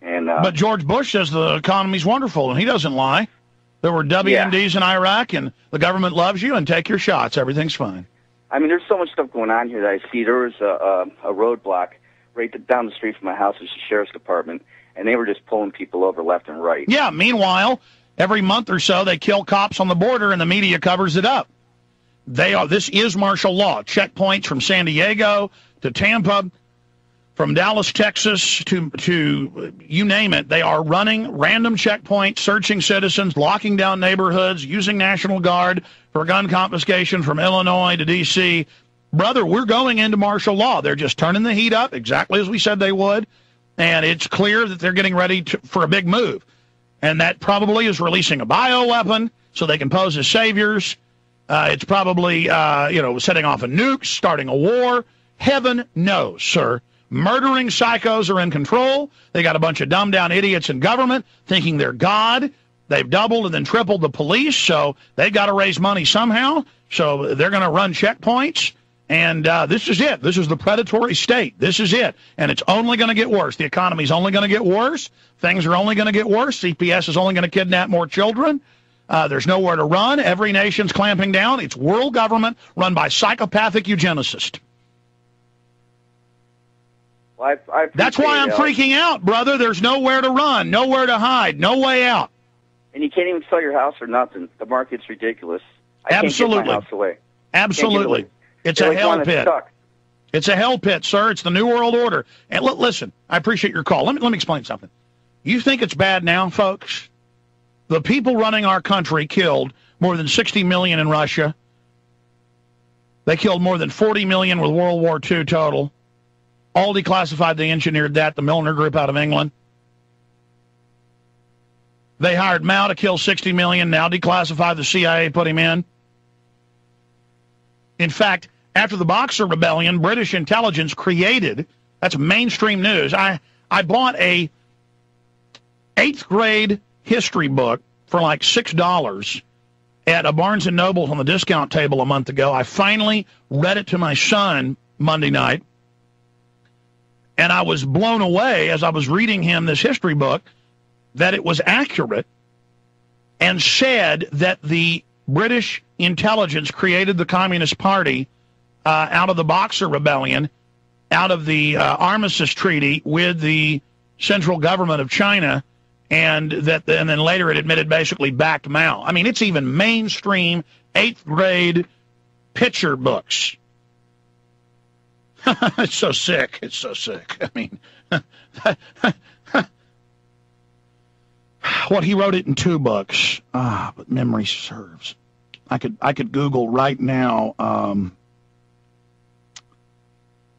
And but George Bush says the economy's wonderful, and he doesn't lie. There were WMDs in Iraq, and the government loves you, and take your shots. Everything's fine. I mean, there's so much stuff going on here that I see. There was a roadblock right down the street from my house. There's a sheriff's department, and they were just pulling people over left and right. Yeah, meanwhile, every month or so, they kill cops on the border, and the media covers it up. This is martial law. Checkpoints from San Diego to Tampa, from Dallas, Texas to you name it. They are running random checkpoints, searching citizens, locking down neighborhoods, using National Guard for gun confiscation from Illinois to D.C. Brother, we're going into martial law. They're just turning the heat up exactly as we said they would, and it's clear that they're getting ready for a big move. And that probably is releasing a bioweapon so they can pose as saviors. It's probably, setting off a nuke, starting a war. Heaven knows, sir. Murdering psychos are in control. They got a bunch of dumbed-down idiots in government thinking they're God. They've doubled and then tripled the police, so they've got to raise money somehow. So they're going to run checkpoints. And this is it. This is the predatory state. This is it. And it's only going to get worse. The economy's only going to get worse. Things are only going to get worse. CPS is only going to kidnap more children. There's nowhere to run. Every nation's clamping down. It's world government run by psychopathic eugenicists. Well, that's why I'm freaking out, brother. There's nowhere to run, nowhere to hide, no way out. And you can't even sell your house or nothing. The market's ridiculous. Absolutely. Can't get my house away. Absolutely. It's a hell pit. It's a hell pit, sir. It's the New World Order. And listen, I appreciate your call. Let me explain something. You think it's bad now, folks? The people running our country killed more than 60 million in Russia. They killed more than 40 million with World War II total. All declassified, they engineered that, the Milner Group out of England. They hired Mao to kill 60 million, now declassified, the CIA put him in. In fact, after the Boxer Rebellion, British intelligence created, that's mainstream news, I bought a 8th grade history book for like $6 at a Barnes & Noble on the discount table a month ago. I finally read it to my son Monday night. And I was blown away as I was reading him this history book that it was accurate and said that the British intelligence created the Communist Party out of the Boxer Rebellion, out of the Armistice Treaty with the central government of China, and then later it admitted basically backed Mao. I mean, it's even mainstream 8th grade picture books. It's so sick. It's so sick. I mean, what he wrote it in 2 books. But memory serves. I could Google right now.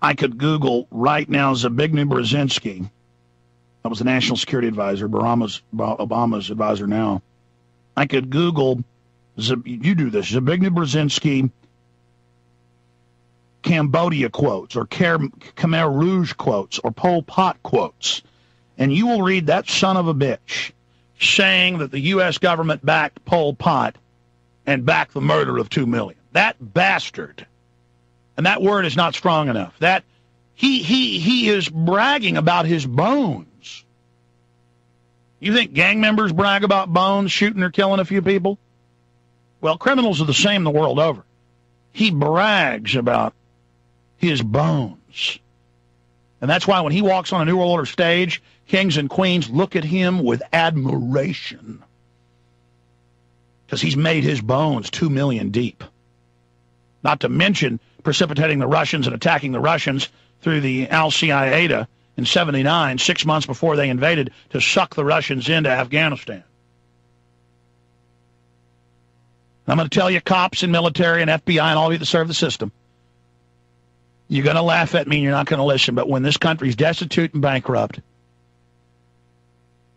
I could Google right now Zbigniew Brzezinski. That was the National Security Advisor, Obama's advisor now. I could Google. You do this. Zbigniew Brzezinski. Cambodia quotes or Khmer Rouge quotes or Pol Pot quotes, and you will read that son of a bitch saying that the U.S. government backed Pol Pot and backed the murder of 2 million. That bastard, and that word is not strong enough. That he is bragging about his bones. You think gang members brag about bones, shooting or killing a few people? Well, criminals are the same the world over. He brags about his bones. And that's why when he walks on a New World Order stage, kings and queens look at him with admiration. Because he's made his bones 2 million deep. Not to mention precipitating the Russians and attacking the Russians through the Al-Qaeda in 79, 6 months before they invaded, to suck the Russians into Afghanistan. I'm going to tell you, cops and military and FBI and all of you that serve the system, you're going to laugh at me and you're not going to listen, but when this country's destitute and bankrupt,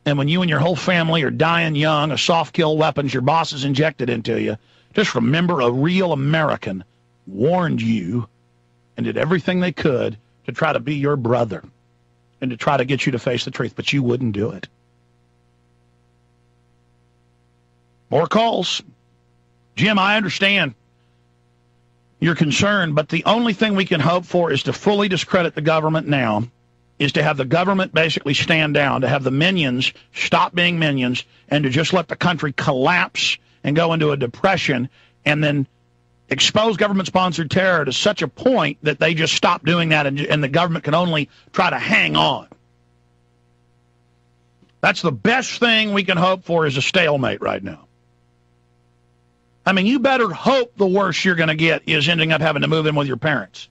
and when you and your whole family are dying young of soft kill weapons your bosses injected into you, just remember a real American warned you and did everything they could to try to be your brother and to try to get you to face the truth, but you wouldn't do it. More calls. Jim, I understand your concern, but the only thing we can hope for is to fully discredit the government now is to have the government basically stand down, to have the minions stop being minions, and to just let the country collapse and go into a depression, and then expose government-sponsored terror to such a point that they just stop doing that, and the government can only try to hang on. That's the best thing we can hope for, is a stalemate right now. I mean, you better hope the worst you're going to get is ending up having to move in with your parents.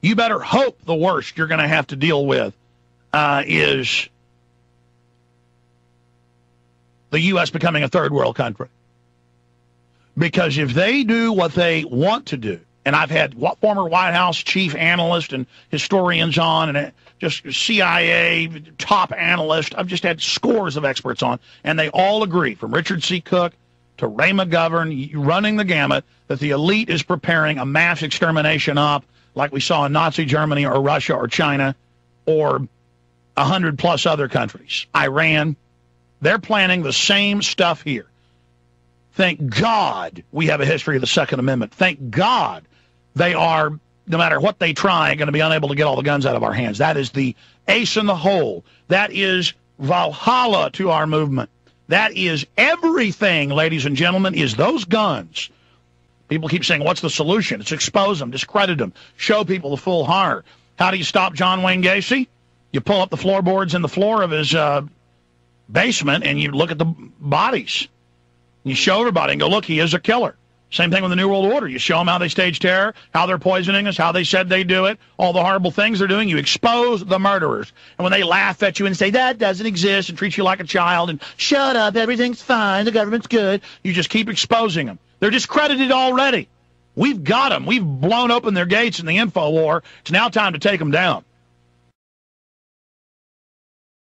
You better hope the worst you're going to have to deal with is the U.S. becoming a third world country. Because if they do what they want to do, and I've had former White House chief analysts and historians on, and just CIA top analysts, I've just had scores of experts on, and they all agree, from Richard C. Cook to Ray McGovern, running the gamut, that the elite is preparing a mass extermination op like we saw in Nazi Germany or Russia or China or 100+ other countries. Iran. They're planning the same stuff here. Thank God we have a history of the Second Amendment. Thank God they are, no matter what they try, going to be unable to get all the guns out of our hands. That is the ace in the hole. That is Valhalla to our movement. That is everything, ladies and gentlemen, is those guns. People keep saying, what's the solution? It's expose them, discredit them, show people the full horror. How do you stop John Wayne Gacy? You pull up the floorboards in the floor of his basement, and you look at the bodies. You show everybody and go, look, he is a killer. Same thing with the New World Order. You show them how they stage terror, how they're poisoning us, how they said they do it, all the horrible things they're doing. You expose the murderers. And when they laugh at you and say, that doesn't exist, and treat you like a child, and shut up, everything's fine, the government's good, you just keep exposing them. They're discredited already. We've got them. We've blown open their gates in the info war. It's now time to take them down.